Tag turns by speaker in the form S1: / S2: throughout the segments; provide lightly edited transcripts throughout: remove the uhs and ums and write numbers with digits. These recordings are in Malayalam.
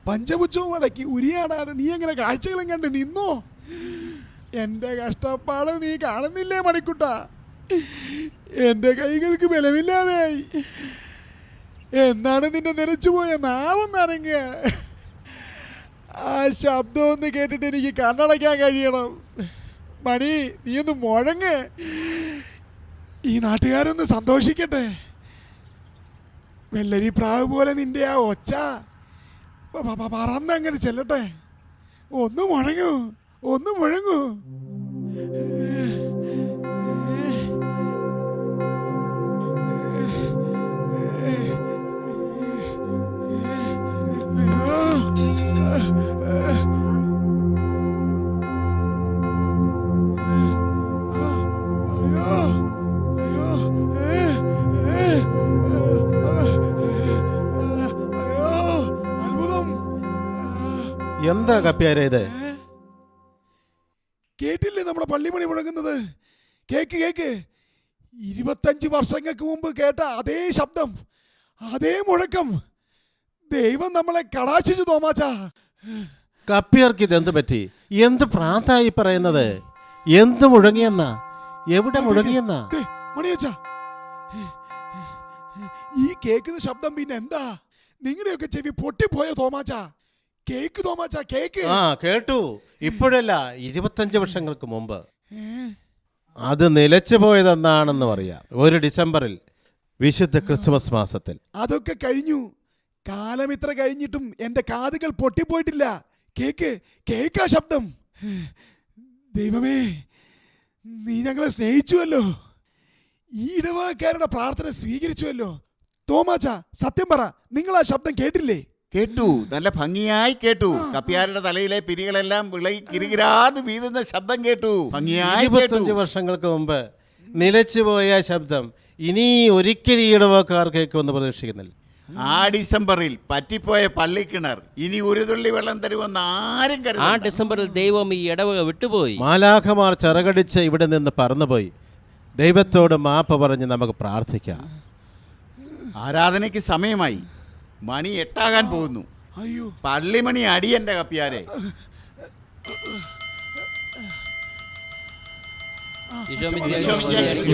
S1: പഞ്ചപുച്ഛവും അടക്കി ഉരിയാടാതെ നീ എങ്ങനെ കാഴ്ചകളും കണ്ട് നിന്നോ? എൻ്റെ കഷ്ടപ്പാട് നീ കാണുന്നില്ലേ മണിക്കുട്ട? എൻ്റെ കൈകൾക്ക് ബലമില്ലാതെയായി. എന്നാണ് നിന്നെ നിലച്ചുപോയ നാവൊന്നനങ്ങുക? ആ ശബ്ദം ഒന്ന് കേട്ടിട്ട് എനിക്ക് കണ്ണടയ്ക്കാൻ കഴിയണം. മണി, നീ ഒന്ന് മുഴങ്ങ്. ഈ നാട്ടുകാരൊന്ന് സന്തോഷിക്കട്ടെ. വെള്ളരി പ്രാവ് പോലെ നിന്റെ ആ ഒച്ച പറന്നങ്ങനെ ചെല്ലട്ടെ. ഒന്ന് മുഴങ്ങൂ, ഒന്ന് മുഴങ്ങൂ.
S2: എന്താ കപ്പ്യാരെ ഇത്?
S1: കേട്ടില്ലേ നമ്മുടെ പള്ളിമണി മുഴങ്ങുന്നത്? Cake cake. 25 വർഷങ്ങൾക്ക് മുമ്പ് കേട്ട അതേ ശബ്ദം, അതേ മുഴക്കം. ദൈവം നമ്മളെ കടാക്ഷിച്ചു തോമാച്ചാ.
S2: കപ്പ്യാർക്ക് ഇതെന്ത് പറ്റി? എന്ത് പ്രാന്തായി പറയുന്നത്? എന്ത് മുഴങ്ങിയെന്നാ? എവിടെ മുഴങ്ങിയെന്നാ?
S1: മണിയച്ചാ, ഈ കേക്കുന്ന ശബ്ദം പിന്നെ എന്താ? നിങ്ങളുടെയൊക്കെ ചെവി പൊട്ടിപ്പോയ തോമാച്ചാ. Cake തോമാച്ചാ, cake.
S2: ആ കേട്ടു. ഇപ്പോഴല്ല, 25 വർഷങ്ങൾക്ക് മുമ്പ്. അത് നിലച്ചു പോയതെന്നാണെന്ന് പറയാം. ഒരു ഡിസംബറിൽ, വിശുദ്ധ ക്രിസ്മസ് മാസത്തിൽ.
S1: അതൊക്കെ കഴിഞ്ഞു. കാലം ഇത്ര കഴിഞ്ഞിട്ടും എന്റെ കാതുകൾ പൊട്ടിപ്പോയിട്ടില്ല. കേക്ക്, കേക്കാ ശബ്ദം. ദൈവമേ, നീ ഞങ്ങളെ സ്നേഹിച്ചുവല്ലോ. ഈ ഇടവകക്കാരുടെ പ്രാർത്ഥന സ്വീകരിച്ചുവല്ലോ. തോമാച്ചാ, സത്യം പറ, നിങ്ങൾ ആ ശബ്ദം കേട്ടില്ലേ?
S3: കേട്ടു, നല്ല ഭംഗിയായി കേട്ടു. കപ്പ്യാരുടെ തലയിലെ പിരികളെല്ലാം വിളകി കിരികിരാത് വീഴുന്ന ശബ്ദം കേട്ടു. ഭംഗിയായി.
S2: 25 വർഷങ്ങൾക്ക് മുമ്പ് നിലച്ചുപോയ ശബ്ദം ഇനി ഒരിക്കലും ഈ ഇടവക്കാർ കേൾക്കുമെന്ന് പ്രതീക്ഷിക്കുന്നില്ല.
S3: ആ ഡിസംബറിൽ പറ്റിപ്പോയ പള്ളിക്കിണർ ഇനി ഒരു തുള്ളി വെള്ളം തരുമെന്ന് ആരും കരുതി.
S4: ആ ഡിസംബറിൽ ദൈവം ഈ ഇടവക വിട്ടുപോയി.
S2: മാലാഖമാർ ചിറകടിച്ച് ഇവിടെ നിന്ന് പറന്നുപോയി. ദൈവത്തോട് മാപ്പ് പറഞ്ഞ് നമുക്ക് പ്രാർത്ഥിക്കാം.
S3: ആരാധനയ്ക്ക് സമയമായി. മണി 8 പോകുന്നു.
S1: അയ്യോ,
S3: പള്ളിമണി അടിയന്റെ കപ്പ്യാരെ.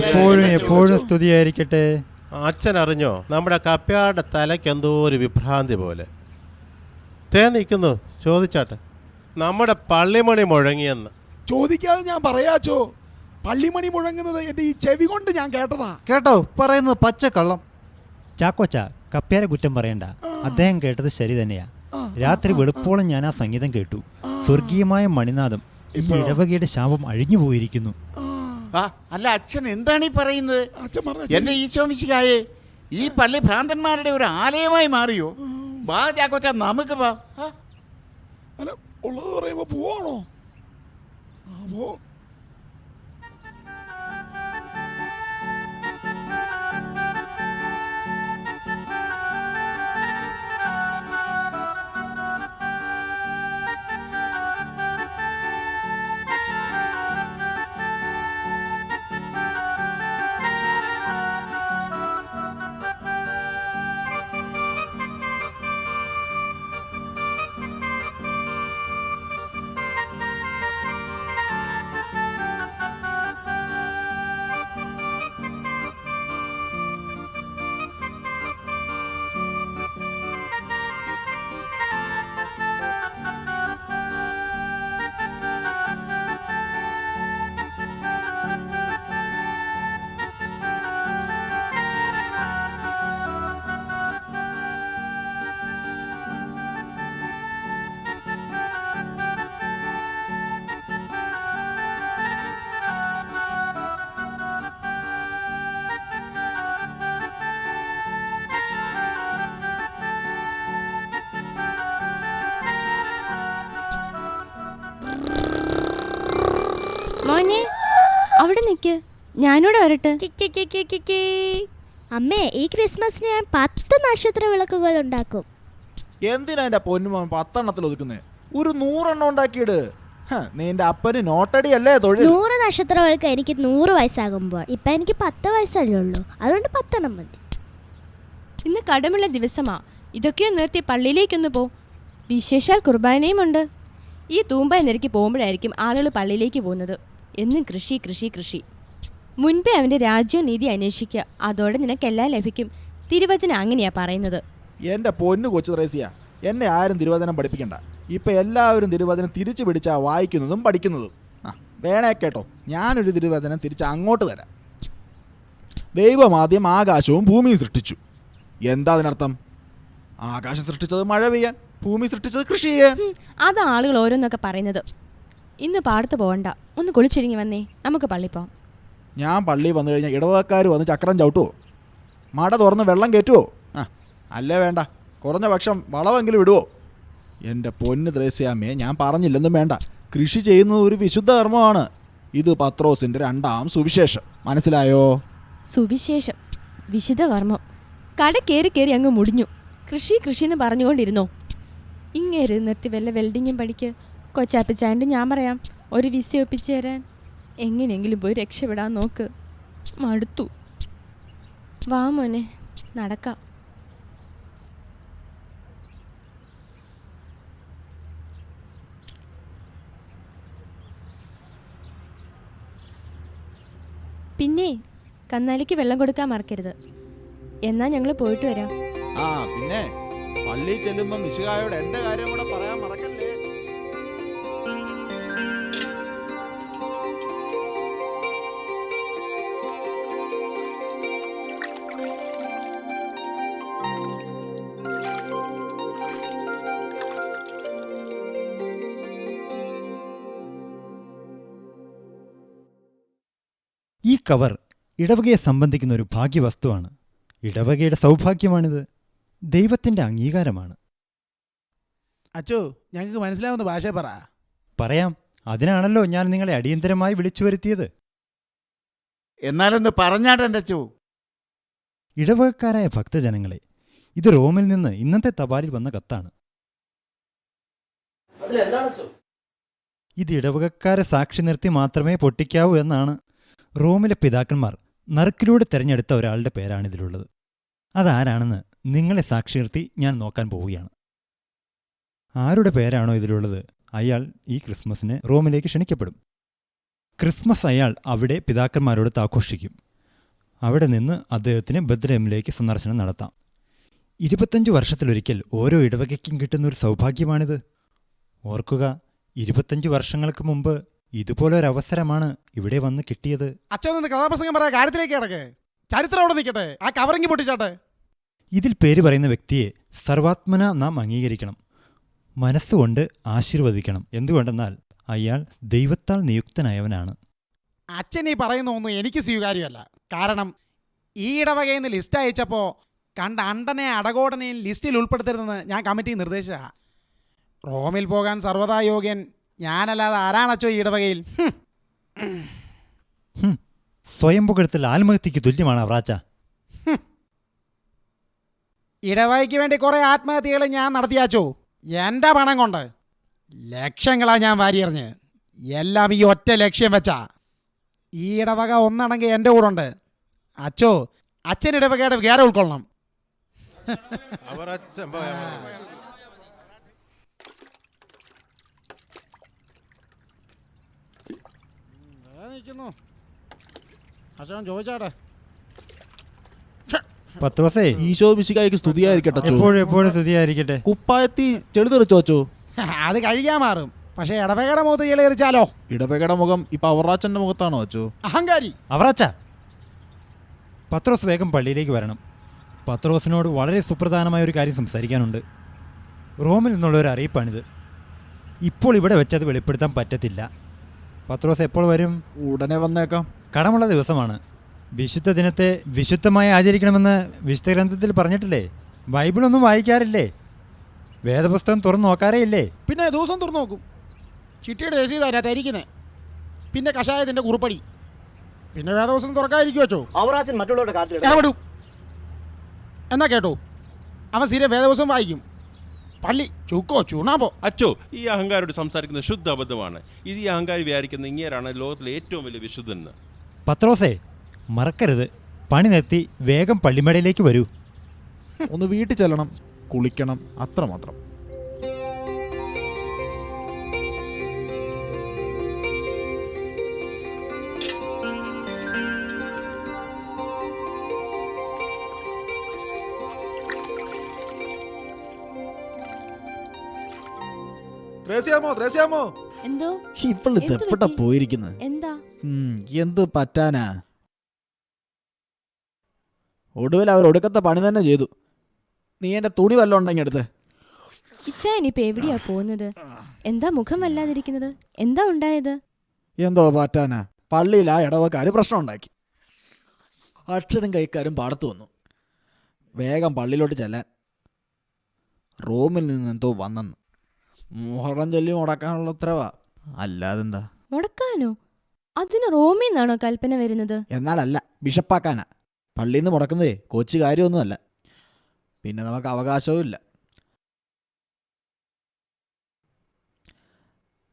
S5: ഇപ്പോഴും എപ്പോഴും സ്തുതിയായിരിക്കട്ടെ.
S2: അച്ഛൻ അറിഞ്ഞോ, നമ്മുടെ കപ്പ്യാരുടെ തലയ്ക്ക് എന്തോ ഒരു വിഭ്രാന്തി പോലെ നിൽക്കുന്നു. ചോദിച്ചാട്ടെ, നമ്മുടെ പള്ളിമണി മുഴങ്ങിയെന്ന്.
S1: ചോദിക്കാതെ ഞാൻ പറയാച്ചോ. പള്ളിമണി മുഴങ്ങുന്നത് എന്റെ ഈ ചെവി കൊണ്ട് ഞാൻ കേട്ടതാ.
S6: കേട്ടോ, പറയുന്നത് പച്ചക്കള്ളം.
S5: ചാക്കോച്ച, കപ്പ്യാരെ കുറ്റം പറയണ്ട. അദ്ദേഹം കേട്ടത് ശരി തന്നെയാ. രാത്രി വെളുപ്പോളം ഞാൻ ആ സംഗീതം കേട്ടു. സ്വർഗീയമായ മണിനാദം. ഈ ഇടവകയുടെ ശാപം അഴിഞ്ഞു പോയിരിക്കുന്നു.
S3: അല്ല, അച്ഛൻ എന്താണ് ഈ പറയുന്നത്? എന്റെ ഈശോമിശിഹായേ, ഈ പള്ളി ഭ്രാന്തന്മാരുടെ ഒരു ആലയമായി മാറിയോ? വാ ചാക്കോച്ച, നമുക്ക് വാ.
S1: അല്ല, ഉള്ളത് പറയുമ്പോ പോവാണോ? പോ.
S7: മോനെ, അവിടെ നിൽക്ക്, ഞാനിവിടെ വരട്ടെ.
S8: അമ്മേ, ഈ ക്രിസ്മസിന് ഞാൻ 10 നക്ഷത്ര വിളക്കുകൾ ഉണ്ടാക്കും.
S6: എന്തിനാ എന്റെ പൊന്നുമോൻ 10 എണ്ണത്തിൽ ഒതുക്കുന്നേ? ഒരു 100 എണ്ണം ഉണ്ടാക്കിയിട്. നിന്റെ അപ്പന് നോട്ടടിയല്ലേ തൊഴിൽ.
S8: 100 നക്ഷത്ര വിളക്ക് എനിക്ക് 100 വയസ്സാകുമ്പോൾ. ഇപ്പൊ എനിക്ക് 10 വയസ്സല്ലേ ഉള്ളൂ, അതുകൊണ്ട് 10 എണ്ണം മതി.
S7: ഇന്ന് കടമുള്ള ദിവസമാ. ഇതൊക്കെയോ നിർത്തി പള്ളിയിലേക്കൊന്ന് പോ. വിശേഷാൽ കുർബാനയുമുണ്ട്. ഈ തൂമ്പ നിരക്കി പോകുമ്പോഴായിരിക്കും ആളുകൾ പള്ളിയിലേക്ക് പോകുന്നത്. എന്നും കൃഷി കൃഷി കൃഷി. മുൻപേ അവൻ്റെ രാജ്യവും നീതി അന്വേഷിക്കുക, അതോടെ നിനക്കെല്ലാം ലഭിക്കും. തിരുവചനം അങ്ങനെയാ പറയുന്നത്.
S6: എൻ്റെ പൊന്നു കൊച്ചു ത്രേസ്യ, എന്നെ ആരും തിരുവചനം പഠിപ്പിക്കണ്ട. ഇപ്പം എല്ലാവരും തിരുവചനം തിരിച്ചു പിടിച്ചാ വായിക്കുന്നതും പഠിക്കുന്നതും. വേണേ കേട്ടോ, ഞാനൊരു തിരുവചനം തിരിച്ച് അങ്ങോട്ട് തരാം. ദൈവം ആദ്യം ആകാശവും ഭൂമിയും സൃഷ്ടിച്ചു. എന്താ അതിനർത്ഥം? ആകാശം സൃഷ്ടിച്ചത് മഴ പെയ്യാൻ, ഭൂമി സൃഷ്ടിച്ചത് കൃഷി ചെയ്യാൻ.
S7: അത് ആളുകൾ ഓരോന്നൊക്കെ പറയുന്നത്. ഇന്ന് പാടത്ത് പോകണ്ട, ഒന്ന് കുളിച്ചൊരുങ്ങി വന്നേ, നമുക്ക് പള്ളി പോവാം.
S6: ഞാൻ പള്ളിയിൽ വന്നു കഴിഞ്ഞാൽ ഇടവകക്കാർ വന്ന് ചക്രം ചവിട്ടുമോ? മട തുറന്ന് വെള്ളം കയറ്റുമോ? അല്ലേ വേണ്ട, കുറഞ്ഞ പക്ഷം വളവെങ്കിലും ഇടുവോ? എൻ്റെ പൊന്ന് ത്രേസ്യാമ്മയെ, ഞാൻ പറഞ്ഞില്ലെന്നും വേണ്ട, കൃഷി ചെയ്യുന്നത് ഒരു വിശുദ്ധ കർമ്മമാണ്. ഇത് പത്രോസിൻ്റെ 2-ാം സുവിശേഷം. മനസ്സിലായോ?
S7: സുവിശേഷം, വിശുദ്ധ കർമ്മം. കട കയറി അങ്ങ് മുടിഞ്ഞു. കൃഷി കൃഷി എന്ന് പറഞ്ഞുകൊണ്ടിരുന്നോ? ഇങ്ങേര് നിർത്തി വല്ല വെൽഡിങ്ങും പഠിക്ക്. കൊച്ചാപ്പിച്ചാണ്ട് ഞാൻ പറയാം, ഒരു വിസ ഒപ്പിച്ചു തരാൻ. എങ്ങനെയെങ്കിലും പോയി രക്ഷപ്പെടാൻ നോക്ക്. മടുത്തു. വാ മോനെ, നടക്കാം. പിന്നെ കന്നാലിക്ക് വെള്ളം കൊടുക്കാൻ മറക്കരുത്. എന്നാ ഞങ്ങൾ പോയിട്ട് വരാം.
S6: പിന്നെ പള്ളിയിൽ ചെല്ലുമ്പോൾ മിശിഹായോട് എൻ്റെ കാര്യം കൂടെ പറയാൻ മറക്കല്ലേ.
S5: ഈ കവർ ഇടവകയെ സംബന്ധിക്കുന്ന ഒരു ഭാഗ്യവസ്തുവാണ്. ഇടവകയുടെ സൗഭാഗ്യമാണിത്. ദൈവത്തിൻ്റെ അംഗീകാരമാണ്.
S1: അച്ചോ, ഞങ്ങൾക്ക് മനസ്സിലാവുന്ന ഭാഷ പറ.
S5: പറയാം. അതിനാണല്ലോ ഞാൻ നിങ്ങളെ അടിയന്തരമായി വിളിച്ചു വരുത്തിയത്.
S3: എന്നാലൊന്ന് പറഞ്ഞാട്ടെ അച്ചോ.
S5: ഇടവകക്കാരായ ഭക്തജനങ്ങളെ, ഇത് റോമിൽ നിന്ന് ഇന്നത്തെ തപാലിൽ വന്ന കത്താണ്. ഇത് ഇടവകക്കാരെ സാക്ഷി നിർത്തി മാത്രമേ പൊട്ടിക്കാവൂ എന്നാണ്. റോമിലെ പിതാക്കന്മാർ നറുക്കിലൂടെ തിരഞ്ഞെടുത്ത ഒരാളുടെ പേരാണിതിലുള്ളത്. അതാരാണെന്ന് നിങ്ങളെ സാക്ഷി നിർത്തി ഞാൻ നോക്കാൻ പോവുകയാണ്. ആരുടെ പേരാണോ ഇതിലുള്ളത്, അയാൾ ഈ ക്രിസ്മസിന് റോമിലേക്ക് ക്ഷണിക്കപ്പെടും. ക്രിസ്മസ് അയാൾ അവിടെ പിതാക്കന്മാരോട് ആഘോഷിക്കും. അവിടെ നിന്ന് അദ്ദേഹത്തിന് ബത്ലഹേമിലേക്ക് സന്ദർശനം നടത്താം. 25 വർഷത്തിലൊരിക്കൽ ഓരോ ഇടവകയ്ക്കും കിട്ടുന്നൊരു സൗഭാഗ്യമാണിത്. ഓർക്കുക, 25 വർഷങ്ങൾക്ക് മുമ്പ് ഇതുപോലൊരവസരമാണ് ഇവിടെ വന്ന് കിട്ടിയത്.
S1: അച്ഛൻ നിന്ന് കഥാപ്രസംഗം പറയാ, കാര്യത്തിലേക്ക് കിടക്ക്. ചരിത്രം അവിടെ നിൽക്കട്ടെ, ആ കവറിങ്ങി പൊട്ടിച്ചാട്ടെ.
S5: ഇതിൽ പേര് പറയുന്ന വ്യക്തിയെ സർവാത്മന നാം അംഗീകരിക്കണം, മനസ്സുകൊണ്ട് ആശീർവദിക്കണം. എന്തുകൊണ്ടെന്നാൽ അയാൾ ദൈവത്താൽ നിയുക്തനായവനാണ്.
S1: അച്ഛൻ ഈ പറയുന്ന ഒന്നും എനിക്ക് സ്വീകാര്യമല്ല. കാരണം ഈ ഇടവകയിൽ നിന്ന് ലിസ്റ്റ് അയച്ചപ്പോൾ കണ്ട അണ്ടനെ അടകോടനെയും ലിസ്റ്റിൽ ഉൾപ്പെടുത്തരുതെന്ന് ഞാൻ കമ്മിറ്റി നിർദ്ദേശിച്ച. റോമിൽ പോകാൻ സർവ്വതാ യോഗ്യൻ ഞാനല്ലാതെ ആരാണച്ചോ ഈ ഇടവകയിൽ?
S5: സ്വയം പുകഴ്ത്തൽ ആത്മഹത്യക്ക് തുല്യമാണ് അവറാച്ച.
S1: ഇടവകയ്ക്ക് വേണ്ടി കുറെ ആത്മഹത്യകൾ ഞാൻ നടത്തിയാച്ചോ. എൻ്റെ പണം കൊണ്ട് ലക്ഷങ്ങളാ ഞാൻ വാരിയെറിഞ്ഞ്. എല്ലാം ഈ ഒറ്റ ലക്ഷ്യം വെച്ചാ. ഈ ഇടവക ഒന്നാണെങ്കിൽ എൻ്റെ കൂടെ ഉണ്ട്. അച്ചോ, അച്ഛൻ ഇടവകയുടെ വികാരം ഉൾക്കൊള്ളണം. ചോദിച്ചാട്ടെ.
S5: പത്രോസേ,
S6: ഈശോ മിശിഹായ്ക്ക് സ്തുതിയായിരിക്കട്ടെ.
S5: എപ്പോഴും സ്തുതിയായിരിക്കട്ടെ.
S6: കുപ്പായത്തി ചെളുതെറിച്ചോ അച്ചോ?
S1: അത് കഴിക്കാൻ മാറും, പക്ഷേ ഇടവകയുടെ മുഖത്ത് ചെളിയെറിച്ചാലോ?
S6: ഇടവകയുടെ മുഖം ഇപ്പൊ അവറാച്ചന്റെ മുഖത്താണോ അച്ചോ?
S1: അഹങ്കാരി.
S5: അവറാച്ച, പത്രോസ് വേഗം പള്ളിയിലേക്ക് വരണം. പത്രോസിനോട് വളരെ സുപ്രധാനമായ ഒരു കാര്യം സംസാരിക്കാനുണ്ട്. റോമിൽ നിന്നുള്ള ഒരു അറിയിപ്പാണിത്. ഇപ്പോൾ ഇവിടെ വെച്ചത് വെളിപ്പെടുത്താൻ പറ്റത്തില്ല. പത്രോസ് എപ്പോൾ വരും?
S6: ഉടനെ വന്നേക്കാം.
S5: കടമുള്ള ദിവസമാണ്. വിശുദ്ധ ദിനത്തെ വിശുദ്ധമായി ആചരിക്കണമെന്ന് വിശുദ്ധ ഗ്രന്ഥത്തിൽ പറഞ്ഞിട്ടില്ലേ? ബൈബിളൊന്നും വായിക്കാറില്ലേ? വേദപുസ്തകം തുറന്നു നോക്കാറേ ഇല്ലേ?
S1: പിന്നെ ദിവസം തുറന്നു നോക്കും. ചിട്ടിയുടെ രസീത് അതിനകത്തായിരിക്കുന്നേ. പിന്നെ കഷായത്തിൻ്റെ കുറുപ്പടി. പിന്നെ വേദപുസ്തകം തുറക്കാതിരിക്കും വെച്ചോ?
S9: അവറാച്ചൻ മറ്റുള്ളവരുടെ കാത്തിലും
S1: എന്നാ കേട്ടോ, അവൻ സ്ഥിരം വേദപുസ്തകം വായിക്കും. പള്ളി ചുക്കോ ചൂണാമ്പോ.
S10: അച്ചോ, ഈ അഹങ്കാരോട് സംസാരിക്കുന്നത് ശുദ്ധ അബദ്ധമാണ്. ഇത് ഈ അഹങ്കാരി വിചാരിക്കുന്ന ഇങ്ങേരാണ് ലോകത്തിലെ ഏറ്റവും വലിയ വിശുദ്ധനെന്ന്.
S5: പത്രോസേ, മറക്കരുത്. പണി നിർത്തി വേഗം പള്ളിമേടയിലേക്ക് വരൂ.
S6: ഒന്ന് വീട്ടിൽ ചെല്ലണം. കുളിക്കണം, അത്രമാത്രം. ത്രേസ്യാമോ
S7: എന്തോ
S6: ഇവളിത്
S7: എന്ത്
S6: എവിടെ
S7: പറ്റി?
S6: പോയിരിക്കുന്നത്?
S7: എന്താ?
S6: എന്ത് പറ്റാനാ? ഒടുവിൽ അവർ ഒടുക്കത്തെ പണി തന്നെ ചെയ്തു. നീ എൻ്റെ തുണി വല്ലതും ഉണ്ടെങ്കിൽ എടുത്ത്.
S7: ഇച്ചായനിപ്പോ എവിടെയാ പോകുന്നത്? എന്താ മുഖം വല്ലാതിരിക്കുന്നത്? എന്താ ഉണ്ടായത്?
S6: എന്തോ പറ്റാനാ, പള്ളിയിൽ ആ ഇടവക്കാർ പ്രശ്നം ഉണ്ടാക്കി. അക്ഷരം കൈക്കാരും പാടത്ത് വന്നു. വേഗം പള്ളിയിലോട്ട് ചെല്ലാൻ. റോമിൽ നിന്ന് എന്തോ വന്നെന്ന്. മുഹറം ചൊല്ലി മുടക്കാനുള്ള ഉത്തരവാ, അല്ലാതെന്താ.
S7: മുടക്കാനോ? അതിന് റോമിൽ നിന്നാണോ കൽപ്പന വരുന്നത്?
S6: എന്നാലല്ല, ബിഷപ്പാക്കാനാ. പള്ളിയിൽ നിന്ന് മുടക്കുന്നതേ കൊച്ചു കാര്യമൊന്നുമല്ല. പിന്നെ നമുക്ക് അവകാശവും ഇല്ല.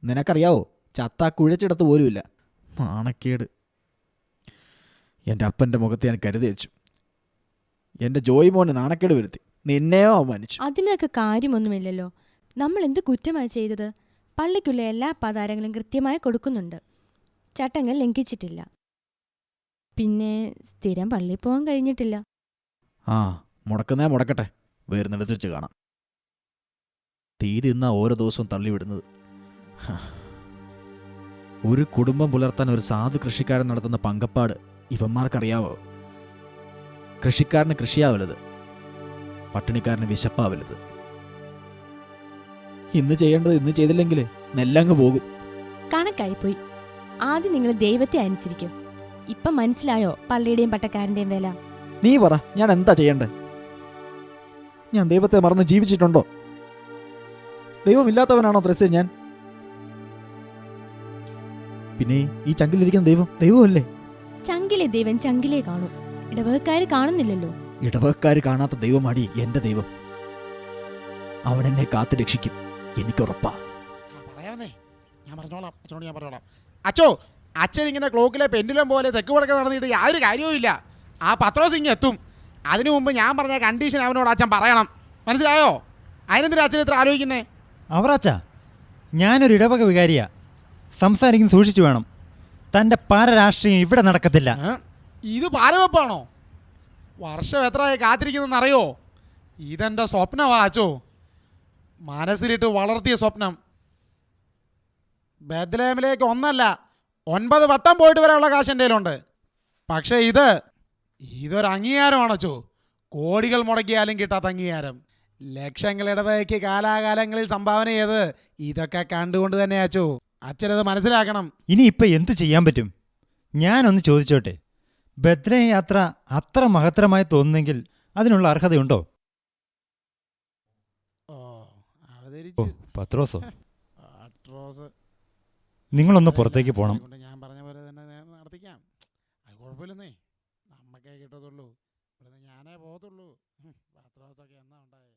S6: നിനക്കറിയാവോ, ചത്ത കുഴച്ചിടത്ത് പോലുമില്ല. നാണക്കേട്. എൻ്റെ അപ്പൻ്റെ മുഖത്ത് ഞാൻ കരുതി വെച്ചു. എൻ്റെ ജോയി മോന് നാണക്കേട് വരുത്തി. നിന്നെയോ അവമാനിച്ചു.
S7: അതിനൊക്കെ കാര്യമൊന്നുമില്ലല്ലോ. നമ്മൾ എന്ത് കുറ്റമായി ചെയ്തത്? പള്ളിക്കുള്ള എല്ലാ പതാരങ്ങളും കൃത്യമായി കൊടുക്കുന്നുണ്ട്. ചട്ടങ്ങൾ ലംഘിച്ചിട്ടില്ല. പിന്നെ സ്ഥിരം പള്ളിയിൽ പോകാൻ കഴിഞ്ഞിട്ടില്ല.
S6: മുടക്കുന്നേ മുടക്കട്ടെ, വരുന്നിടത്ത് വെച്ച് കാണാം. തീ തിന്നാ ഓരോ ദിവസവും തള്ളിവിടുന്നത്. ഒരു കുടുംബം പുലർത്താൻ ഒരു സാധു കൃഷിക്കാരൻ നടത്തുന്ന പങ്കപ്പാട് ഇവന്മാർക്കറിയാവോ? കൃഷിക്കാരന് കൃഷിയാ വലുത്, പട്ടിണിക്കാരന് വിശപ്പാ വലുത്. ഇന്ന് ചെയ്യേണ്ടത് ഇന്ന് ചെയ്തില്ലെങ്കിൽ നെല്ലങ്ങ് പോകും.
S7: കണക്കായിപ്പോയി. ആദ്യം നിങ്ങൾ ദൈവത്തെ അനുസരിക്കും. ഇപ്പം മനസ്സിലായോ പള്ളിയുടെയും പട്ടക്കാരൻ്റെയും വില?
S6: നീ പറ, ഞാൻ എന്താ ചെയ്യണ്ടേ? ഞാൻ ദൈവത്തെ മറന്ന് ജീവിച്ചിട്ടുണ്ടോ? ദൈവമില്ലാത്തവനാണോ ത്രേസ്യ ഞാൻ? പിന്നെ ഈ ചങ്കിലിരിക്കുന്ന ദൈവമല്ലേ?
S7: ചങ്കിലെ ദൈവം ചങ്കിലേ കാണും. ഇടവകക്കാര് കാണുന്നില്ലല്ലോ.
S6: ഇടവകക്കാര് കാണാത്ത ദൈവമാടി എന്റെ ദൈവം. അവൻ എന്നെ കാത്തു രക്ഷിക്കും, എനിക്കുറപ്പാ.
S1: പറയാന്നേ, ഞാൻ പറഞ്ഞോളാം. അച്ഛനോട് ഞാൻ പറഞ്ഞോളാം. അച്ഛോ, അച്ഛൻ ഇങ്ങനെ ക്ലോക്കിലെ പെൻഡുലം പോലെ തെക്ക് വടക്ക് നടന്നിട്ട് യാതൊരു കാര്യവും ഇല്ല. ആ പത്രോസ് ഇങ്ങ് എത്തും. അതിനു മുമ്പ് ഞാൻ പറഞ്ഞ കണ്ടീഷൻ അവനോട് അച്ഛൻ പറയണം. മനസ്സിലായോ? അതിനെന്തിനാ അച്ഛൻ ഇത്ര ആലോചിക്കുന്നേ?
S5: അവറാച്ചാ, ഞാനൊരു ഇടവക വികാരിയാ. സംസാരിക്കും സൂക്ഷിച്ചു വേണം. തൻ്റെ പാരരാഷ്ട്രീയം ഇവിടെ നടക്കത്തില്ല.
S1: ഇത് പാരവെപ്പാണോ? വർഷം എത്രയായി കാത്തിരിക്കുന്നറിയോ? ഇതെൻ്റെ സ്വപ്നമാ അച്ചോ. മനസ്സിലിട്ട് വളർത്തിയ സ്വപ്നം. ബെത്ലഹേമിലേക്ക് 1 അല്ല 9 വട്ടം പോയിട്ട് വരാനുള്ള കാശ് എൻ്റെ കയ്യിലുണ്ട്. പക്ഷേ ഇതൊരു അംഗീകാരമാണ് അച്ചോ. കോടികൾ മുടക്കിയാലും കിട്ടാത്ത അംഗീകാരം. ലക്ഷങ്ങൾ ഇടവകയ്ക്ക് കാലാകാലങ്ങളിൽ സംഭാവന ചെയ്ത് ഇതൊക്കെ കണ്ടുകൊണ്ട് തന്നെ അച്ചോ. അച്ഛനത് മനസ്സിലാക്കണം.
S5: ഇനി ഇപ്പം എന്ത് ചെയ്യാൻ പറ്റും? ഞാനൊന്ന് ചോദിച്ചോട്ടെ, ബെത്ലഹേം യാത്ര അത്ര മഹത്തരമായി തോന്നുന്നെങ്കിൽ അതിനുള്ള അർഹതയുണ്ടോ? പത്രോസോ, നിങ്ങളൊന്ന് പുറത്തേക്ക് പോകണം.
S1: ഞാൻ പറഞ്ഞ പോലെ തന്നെ നടത്തിക്കാം. അത് കുഴപ്പമില്ലെന്നേ, നമ്മക്കേ കിട്ടത്തുള്ളൂ. ഇവിടെ ഞാനേ പോകത്തുള്ളൂ. പത്രോസൊക്കെ എന്നാ ഉണ്ടായേ?